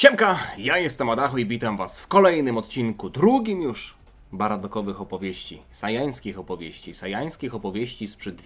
Siemka, ja jestem Adacho i witam was w kolejnym odcinku, drugim już baradokowych opowieści, sajańskich opowieści sprzed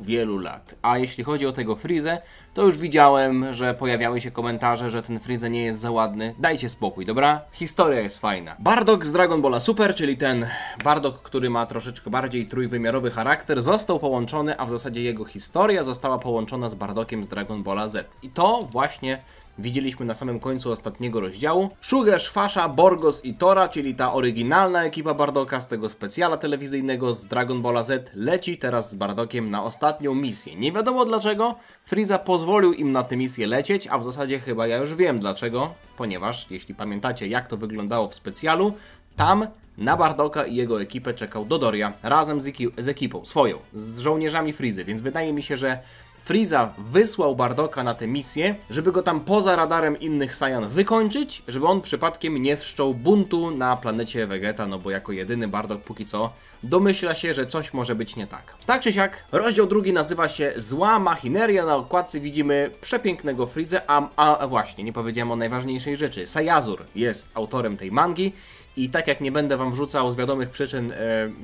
wielu lat. A jeśli chodzi o tego Freezę, to już widziałem, że pojawiały się komentarze, że ten Freeza nie jest za ładny. Dajcie spokój, dobra? Historia jest fajna. Bardock z Dragon Balla Super, czyli ten Bardock, który ma troszeczkę bardziej trójwymiarowy charakter, został połączony, a w zasadzie jego historia została połączona z Bardockiem z Dragon Balla Z. I to właśnie widzieliśmy na samym końcu ostatniego rozdziału. Shugesh, Fasha, Borgos i Tora, czyli ta oryginalna ekipa Bardocka z tego specjala telewizyjnego z Dragon Balla Z, leci teraz z Bardockiem na ostatnią misję. Nie wiadomo dlaczego Freeza pozwolił im na tę misję lecieć, a w zasadzie chyba ja już wiem dlaczego, ponieważ jeśli pamiętacie jak to wyglądało w specjalu, tam na Bardocka i jego ekipę czekał Dodoria razem z ekipą swoją, z żołnierzami Freezy, więc wydaje mi się, że Freeza wysłał Bardocka na tę misję, żeby go tam poza radarem innych Saiyan wykończyć, żeby on przypadkiem nie wszczął buntu na planecie Vegeta, no bo jako jedyny Bardock póki co domyśla się, że coś może być nie tak. Tak czy siak, rozdział drugi nazywa się Zła Machineria. Na okładce widzimy przepięknego Freezę, a właśnie, nie powiedziałem o najważniejszej rzeczy. Sayazur jest autorem tej mangi i tak jak nie będę wam wrzucał z wiadomych przyczyn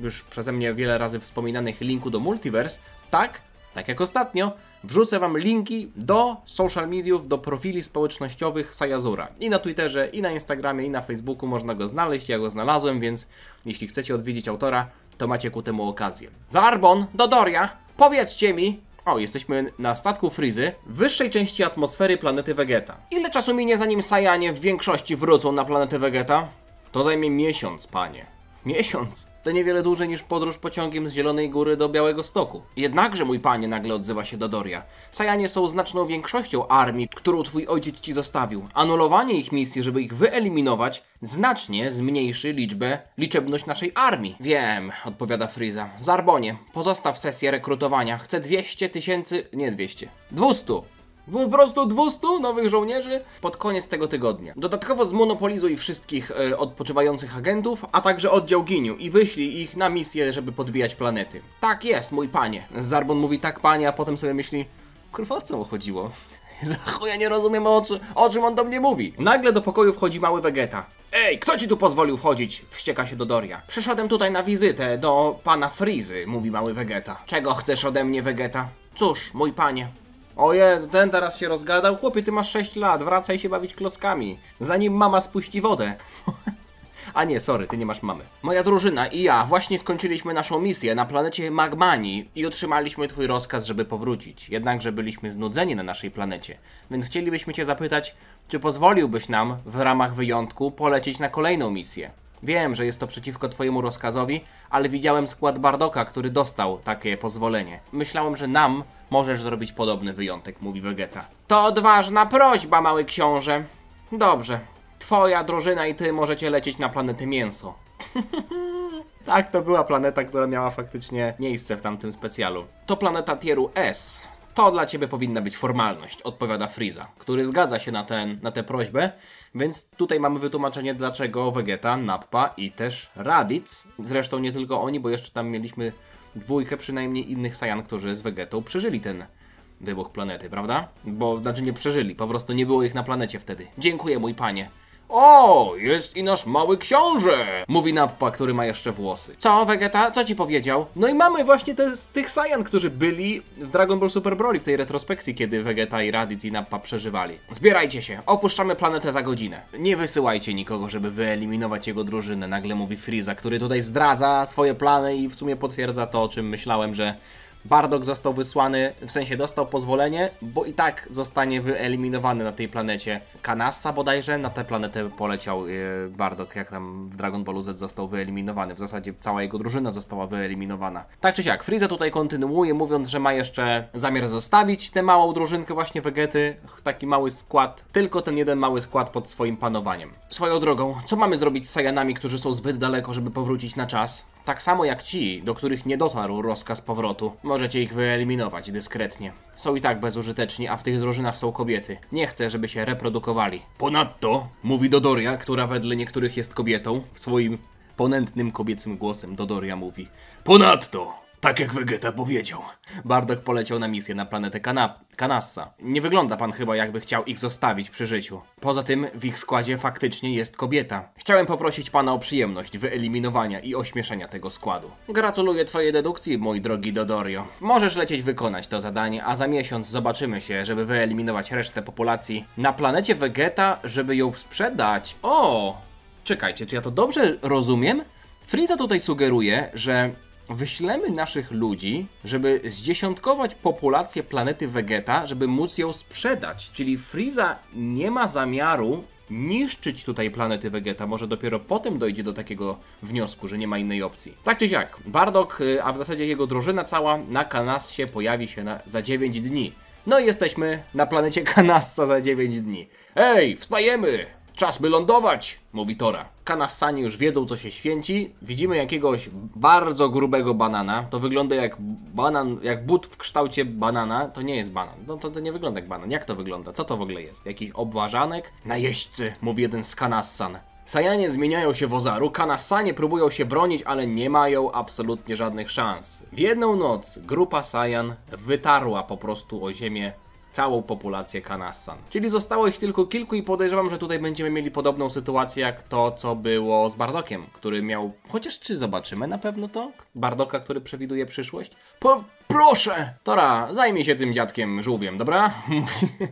już przeze mnie wiele razy wspominanych linku do Multiverse, tak jak ostatnio, wrzucę wam linki do social mediów, do profili społecznościowych Sayazura. I na Twitterze, i na Instagramie, i na Facebooku można go znaleźć, ja go znalazłem, więc jeśli chcecie odwiedzić autora, to macie ku temu okazję. Zarbon, Dodoria, powiedzcie mi... O, jesteśmy na statku Freezy, w wyższej części atmosfery planety Vegeta. Ile czasu minie zanim Saiyanie w większości wrócą na planetę Vegeta? To zajmie miesiąc, panie. Miesiąc? To niewiele dłużej niż podróż pociągiem z Zielonej Góry do Białegostoku. Jednakże, mój panie, nagle odzywa się Dodoria. Saiyanie są znaczną większością armii, którą twój ojciec ci zostawił. Anulowanie ich misji, żeby ich wyeliminować, znacznie zmniejszy liczebność naszej armii. Wiem, odpowiada Freeza. Zarbonie, pozostaw sesję rekrutowania. Chcę 200 tysięcy... nie 200. 200! Po prostu 200 nowych żołnierzy pod koniec tego tygodnia. Dodatkowo zmonopolizuj wszystkich odpoczywających agentów, a także oddział Ginyu i wyślij ich na misję, żeby podbijać planety. Tak jest, mój panie. Zarbon mówi tak, panie, a potem sobie myśli, kurwa, o co mu chodziło? Za chuja nie rozumiem, o czym on do mnie mówi. Nagle do pokoju wchodzi mały Vegeta. Ej, kto ci tu pozwolił wchodzić? Wścieka się Dodoria. Przyszedłem tutaj na wizytę do pana Freezy, mówi mały Vegeta. Czego chcesz ode mnie, Vegeta? Cóż, mój panie. O Jezu, ten teraz się rozgadał. Chłopie, ty masz 6 lat, wracaj się bawić klockami, zanim mama spuści wodę. A nie, sorry, ty nie masz mamy. Moja drużyna i ja właśnie skończyliśmy naszą misję na planecie Magmani i otrzymaliśmy twój rozkaz, żeby powrócić. Jednakże byliśmy znudzeni na naszej planecie, więc chcielibyśmy cię zapytać, czy pozwoliłbyś nam w ramach wyjątku polecieć na kolejną misję. Wiem, że jest to przeciwko twojemu rozkazowi, ale widziałem skład Bardocka, który dostał takie pozwolenie. Myślałem, że nam możesz zrobić podobny wyjątek, mówi Vegeta. To odważna prośba, mały książę. Dobrze, twoja drużyna i ty możecie lecieć na planetę Mięso. Tak, to była planeta, która miała faktycznie miejsce w tamtym specjalu. To planeta tieru S. To dla ciebie powinna być formalność, odpowiada Freeza, który zgadza się na tę prośbę, więc tutaj mamy wytłumaczenie, dlaczego Vegeta, Nappa i też Raditz, zresztą nie tylko oni, bo jeszcze tam mieliśmy dwójkę przynajmniej innych Saiyan, którzy z Vegetą przeżyli ten wybuch planety, prawda? Bo, znaczy nie przeżyli, po prostu nie było ich na planecie wtedy. Dziękuję, mój panie. O, jest i nasz mały książę, mówi Nappa, który ma jeszcze włosy. Co, Vegeta? Co ci powiedział? No i mamy właśnie z tych Saiyan, którzy byli w Dragon Ball Super Broly w tej retrospekcji, kiedy Vegeta i Raditz i Nappa przeżywali. Zbierajcie się, opuszczamy planetę za godzinę. Nie wysyłajcie nikogo, żeby wyeliminować jego drużynę, nagle mówi Freeza, który tutaj zdradza swoje plany i w sumie potwierdza to, o czym myślałem, że Bardock został wysłany, w sensie dostał pozwolenie, bo i tak zostanie wyeliminowany na tej planecie. Kanassa bodajże, na tę planetę poleciał Bardock, jak tam w Dragon Ballu Z został wyeliminowany. W zasadzie cała jego drużyna została wyeliminowana. Tak czy siak, Freeza tutaj kontynuuje, mówiąc, że ma jeszcze zamiar zostawić tę małą drużynkę właśnie Vegety, taki mały skład, tylko ten jeden mały skład pod swoim panowaniem. Swoją drogą, co mamy zrobić z Saiyanami, którzy są zbyt daleko, żeby powrócić na czas? Tak samo jak ci, do których nie dotarł rozkaz powrotu. Możecie ich wyeliminować dyskretnie. Są i tak bezużyteczni, a w tych drużynach są kobiety. Nie chcę, żeby się reprodukowali. Ponadto, mówi Dodoria, która wedle niektórych jest kobietą, swoim ponętnym kobiecym głosem Dodoria mówi. Ponadto, Tak jak Vegeta powiedział. Bardock poleciał na misję na planetę Kanassa. Nie wygląda pan chyba, jakby chciał ich zostawić przy życiu. Poza tym w ich składzie faktycznie jest kobieta. Chciałem poprosić pana o przyjemność wyeliminowania i ośmieszenia tego składu. Gratuluję twojej dedukcji, mój drogi Dodorio. Możesz lecieć wykonać to zadanie, a za miesiąc zobaczymy się, żeby wyeliminować resztę populacji na planecie Vegeta, żeby ją sprzedać. O! Czekajcie, czy ja to dobrze rozumiem? Frieza tutaj sugeruje, że wyślemy naszych ludzi, żeby zdziesiątkować populację planety Vegeta, żeby móc ją sprzedać. Czyli Frieza nie ma zamiaru niszczyć tutaj planety Vegeta. Może dopiero potem dojdzie do takiego wniosku, że nie ma innej opcji. Tak czy siak, Bardock, a w zasadzie jego drużyna cała na Kanassie pojawi się za 9 dni. No i jesteśmy na planecie Kanassa za 9 dni. Ej, wstajemy! Czas by lądować, mówi Tora. Kanassanie już wiedzą, co się święci. Widzimy jakiegoś bardzo grubego banana. To wygląda jak banan, jak but w kształcie banana. To nie jest banan. No to nie wygląda jak banan. Jak to wygląda? Co to w ogóle jest? Jakiś obwarzanek? Najeźdźcy, mówi jeden z Kanassan. Sajanie zmieniają się w Ozaru, Kanassanie próbują się bronić, ale nie mają absolutnie żadnych szans. W jedną noc grupa Saiyan wytarła po prostu o ziemię całą populację Kanassan. Czyli zostało ich tylko kilku i podejrzewam, że tutaj będziemy mieli podobną sytuację jak to, co było z Bardockiem, który miał... Chociaż czy zobaczymy na pewno to? Bardocka, który przewiduje przyszłość? Proszę! Tora, zajmij się tym dziadkiem żółwiem, dobra?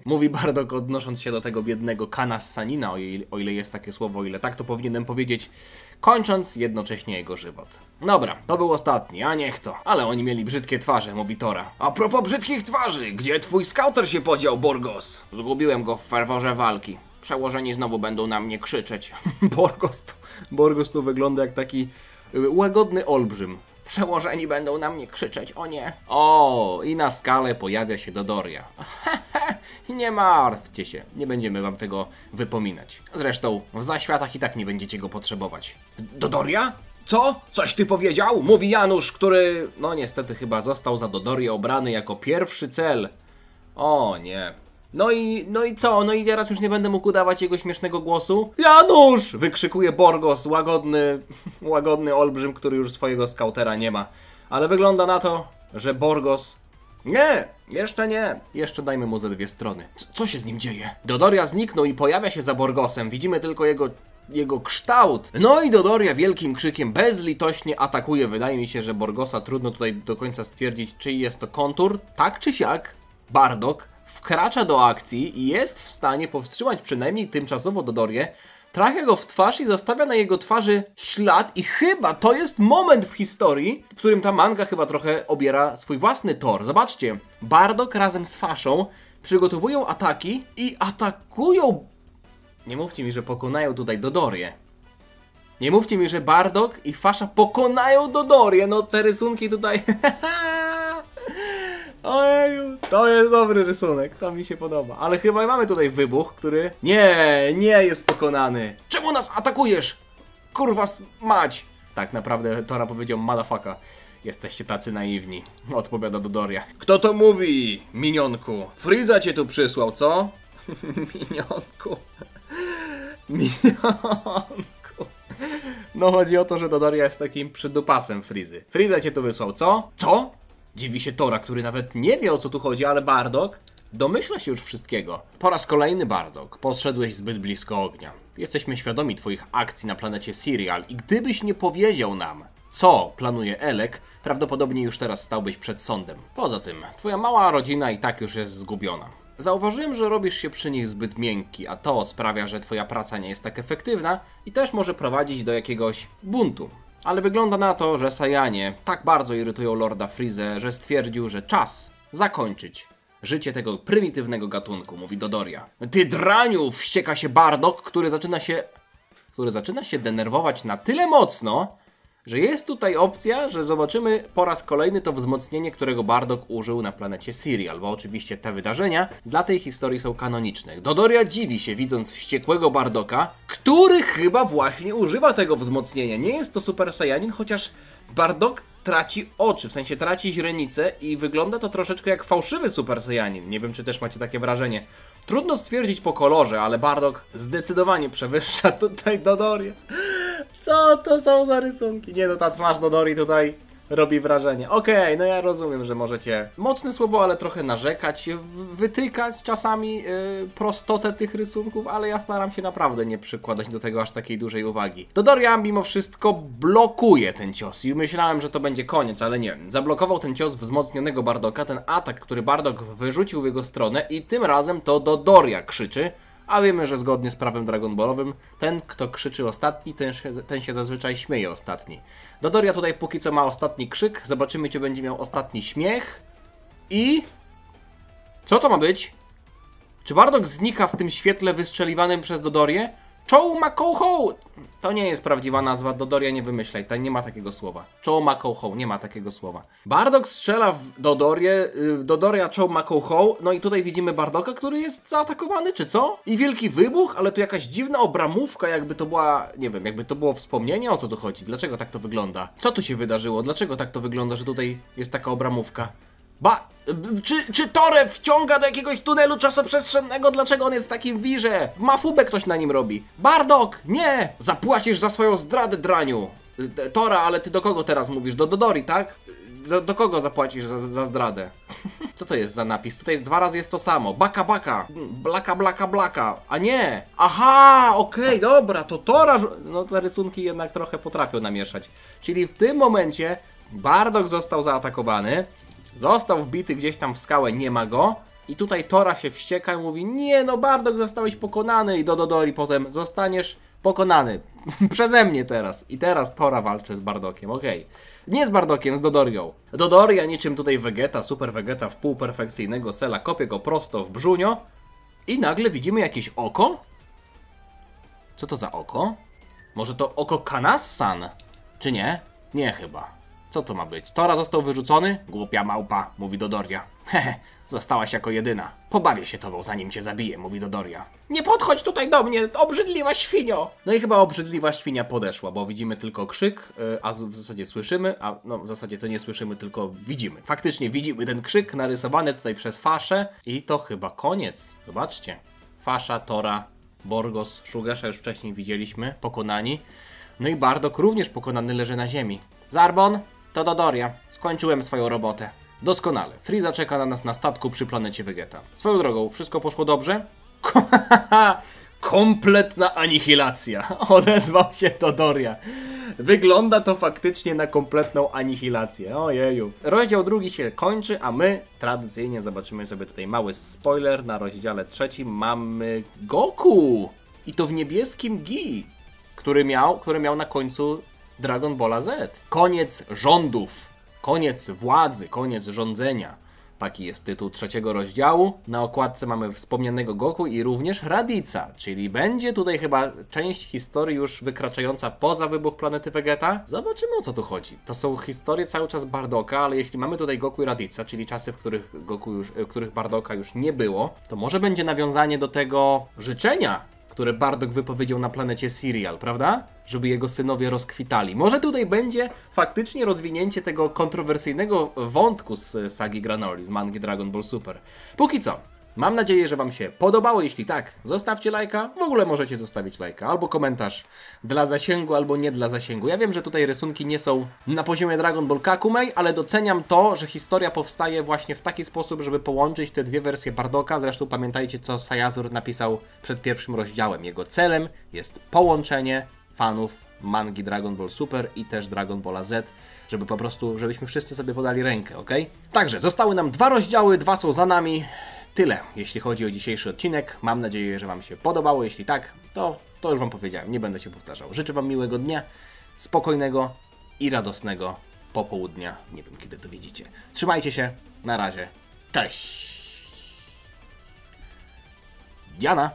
Mówi Bardock, odnosząc się do tego biednego Kanassanina, o ile jest takie słowo, o ile tak to powinienem powiedzieć, kończąc jednocześnie jego żywot. Dobra, to był ostatni, a niech to. Ale oni mieli brzydkie twarze, mówi Tora. A propos brzydkich twarzy, gdzie twój skauter się podział, Borgos? Zgubiłem go w ferworze walki. Przełożeni znowu będą na mnie krzyczeć. Borgos tu wygląda jak taki łagodny olbrzym. Przełożeni będą na mnie krzyczeć, o nie. O, i na skale pojawia się Dodoria. Nie martwcie się, nie będziemy wam tego wypominać. Zresztą w zaświatach i tak nie będziecie go potrzebować. Dodoria? Co? Coś ty powiedział? Mówi Janusz, który, no niestety chyba został za Dodorię obrany jako pierwszy cel. O nie. No i co? No i teraz już nie będę mógł udawać jego śmiesznego głosu? Janusz! Wykrzykuje Borgos, łagodny olbrzym, który już swojego skautera nie ma. Ale wygląda na to, że Borgos... Nie! Jeszcze nie! Jeszcze dajmy mu ze dwie strony. Co się z nim dzieje? Dodoria zniknął i pojawia się za Borgosem. Widzimy tylko jego kształt. No i Dodoria wielkim krzykiem bezlitośnie atakuje. Wydaje mi się, że Borgosa trudno tutaj do końca stwierdzić, czy jest to kontur. Tak czy siak, Bardock wkracza do akcji i jest w stanie powstrzymać przynajmniej tymczasowo Dodorię, trafia go w twarz i zostawia na jego twarzy ślad i chyba to jest moment w historii, w którym ta manga chyba trochę obiera swój własny tor. Zobaczcie, Bardock razem z Faszą przygotowują ataki i atakują... Nie mówcie mi, że pokonają tutaj Dodorię. Nie mówcie mi, że Bardock i Fasza pokonają Dodorię. No te rysunki tutaj... Ojeju, to jest dobry rysunek, to mi się podoba. Ale chyba mamy tutaj wybuch, który... Nie jest pokonany. Czemu nas atakujesz? Kurwa mać. Tak naprawdę Tora powiedział motherfucker. Jesteście tacy naiwni, odpowiada Dodoria. Kto to mówi, minionku? Frieza cię tu przysłał, co? Minionku. No chodzi o to, że Dodoria jest takim przydupasem Frizy. Frieza cię tu wysłał, co? Co? Dziwi się Tora, który nawet nie wie, o co tu chodzi, ale Bardock domyśla się już wszystkiego. Po raz kolejny, Bardock, podszedłeś zbyt blisko ognia. Jesteśmy świadomi twoich akcji na planecie Serial i gdybyś nie powiedział nam, co planuje Elec, prawdopodobnie już teraz stałbyś przed sądem. Poza tym, twoja mała rodzina i tak już jest zgubiona. Zauważyłem, że robisz się przy nich zbyt miękki, a to sprawia, że twoja praca nie jest tak efektywna i też może prowadzić do jakiegoś buntu. Ale wygląda na to, że Saiyanie tak bardzo irytują Lorda Freezę, że stwierdził, że czas zakończyć życie tego prymitywnego gatunku, mówi Dodoria. Ty draniu! Wścieka się Bardock, który zaczyna się denerwować na tyle mocno, że jest tutaj opcja, że zobaczymy po raz kolejny to wzmocnienie, którego Bardock użył na planecie Serial, bo oczywiście te wydarzenia dla tej historii są kanoniczne. Dodoria dziwi się, widząc wściekłego Bardocka, który chyba właśnie używa tego wzmocnienia. Nie jest to Super Saiyanin, chociaż Bardock traci oczy, w sensie traci źrenicę i wygląda to troszeczkę jak fałszywy Super Saiyanin. Nie wiem, czy też macie takie wrażenie. Trudno stwierdzić po kolorze, ale Bardock zdecydowanie przewyższa tutaj Dodorię. Co to są za rysunki? Nie no, ta twarz Dodorii tutaj Robi wrażenie. Okej, no ja rozumiem, że możecie, mocne słowo, ale trochę narzekać, wytykać czasami prostotę tych rysunków, ale ja staram się naprawdę nie przykładać do tego aż takiej dużej uwagi. Dodoria mimo wszystko blokuje ten cios i myślałem, że to będzie koniec, ale nie. Zablokował ten cios wzmocnionego Bardoka, ten atak, który Bardok wyrzucił w jego stronę i tym razem to Dodoria krzyczy. A wiemy, że zgodnie z prawem Dragon Ballowym, ten, kto krzyczy ostatni, ten się zazwyczaj śmieje ostatni. Dodoria tutaj póki co ma ostatni krzyk, zobaczymy, czy będzie miał ostatni śmiech. I... co to ma być? Czy Bardok znika w tym świetle wystrzeliwanym przez Dodorię? Chou Makoho! To nie jest prawdziwa nazwa, Dodoria nie wymyślaj, tam nie ma takiego słowa. Chou Makoho, nie ma takiego słowa. Bardok strzela w Dodorię, Dodoria Chou Makoho, no i tutaj widzimy Bardoka, który jest zaatakowany, czy co? I wielki wybuch, ale tu jakaś dziwna obramówka, jakby to była, nie wiem, jakby to było wspomnienie, o co tu chodzi, dlaczego tak to wygląda? Co tu się wydarzyło, dlaczego tak to wygląda, że tutaj jest taka obramówka? Czy Torę wciąga do jakiegoś tunelu czasoprzestrzennego? Dlaczego on jest w takim wirze? Mafubę ktoś na nim robi. Bardok! Nie! Zapłacisz za swoją zdradę, draniu! Tora, ale ty do kogo teraz mówisz? Do Dodori, tak? Do kogo zapłacisz za zdradę? Co to jest za napis? Tutaj jest 2 razy jest to samo. Baka, baka. Blaka, blaka, blaka. A nie! Aha! Okej, dobra, to Tora... No te rysunki jednak trochę potrafią namieszać. Czyli w tym momencie Bardok został zaatakowany. Został wbity gdzieś tam w skałę, nie ma go. I tutaj Tora się wścieka i mówi: nie no, Bardok, zostałeś pokonany. I do Dodori potem: zostaniesz pokonany. Przeze mnie teraz. I teraz Tora walczy z Bardokiem, okej. Nie z Bardokiem, z Dodorią. Dodoria niczym tutaj Vegeta, Super Vegeta w półperfekcyjnego Cella kopie go prosto w brzunio. I nagle widzimy jakieś oko? Co to za oko? Może to oko Kanas-san? Czy nie? Nie chyba. Co to ma być? Tora został wyrzucony? Głupia małpa, mówi Dodoria. Hehe, zostałaś jako jedyna. Pobawię się tobą, zanim cię zabiję, mówi Dodoria. Nie podchodź tutaj do mnie, obrzydliwa świnio! No i chyba obrzydliwa świnia podeszła, bo widzimy tylko krzyk, a w zasadzie słyszymy, a no w zasadzie to nie słyszymy, tylko widzimy. Faktycznie widzimy ten krzyk narysowany tutaj przez Faszę i to chyba koniec. Zobaczcie. Fasza, Tora, Borgos, Shugesha już wcześniej widzieliśmy, pokonani. No i Bardok również pokonany leży na ziemi. Zarbon, to Dodoria. Skończyłem swoją robotę. Doskonale. Frieza czeka na nas na statku przy planecie Vegeta. Swoją drogą, wszystko poszło dobrze? Kompletna anihilacja. Odezwał się Dodoria. Wygląda to faktycznie na kompletną anihilację. Ojeju. Rozdział 2 się kończy, a my tradycyjnie zobaczymy sobie tutaj mały spoiler. Na rozdziale 3 mamy Goku. I to w niebieskim gi, który miał na końcu Dragon Balla Z. Koniec rządów, koniec władzy, koniec rządzenia. Taki jest tytuł 3 rozdziału. Na okładce mamy wspomnianego Goku i również Radica, czyli będzie tutaj chyba część historii już wykraczająca poza wybuch planety Vegeta. Zobaczymy, o co tu chodzi. To są historie cały czas Bardoka, ale jeśli mamy tutaj Goku i Radica, czyli czasy, w których Bardoka już nie było, to może będzie nawiązanie do tego życzenia, które Bardok wypowiedział na planecie Serial, prawda? Żeby jego synowie rozkwitali. Może tutaj będzie faktycznie rozwinięcie tego kontrowersyjnego wątku z sagi Granoli, z mangi Dragon Ball Super. Póki co, mam nadzieję, że wam się podobało. Jeśli tak, zostawcie lajka. W ogóle możecie zostawić lajka albo komentarz dla zasięgu, albo nie dla zasięgu. Ja wiem, że tutaj rysunki nie są na poziomie Dragon Ball Kakumei, ale doceniam to, że historia powstaje właśnie w taki sposób, żeby połączyć te dwie wersje Bardoka. Zresztą pamiętajcie, co Sayazur napisał przed pierwszym rozdziałem. Jego celem jest połączenie fanów mangi Dragon Ball Super i też Dragon Balla Z, żeby po prostu, żebyśmy wszyscy sobie podali rękę, ok? Także zostały nam 2 rozdziały, 2 są za nami. Tyle, jeśli chodzi o dzisiejszy odcinek. Mam nadzieję, że wam się podobało. Jeśli tak, to już wam powiedziałem, nie będę się powtarzał. Życzę wam miłego dnia, spokojnego i radosnego popołudnia. Nie wiem, kiedy to widzicie. Trzymajcie się, na razie, cześć! Diana!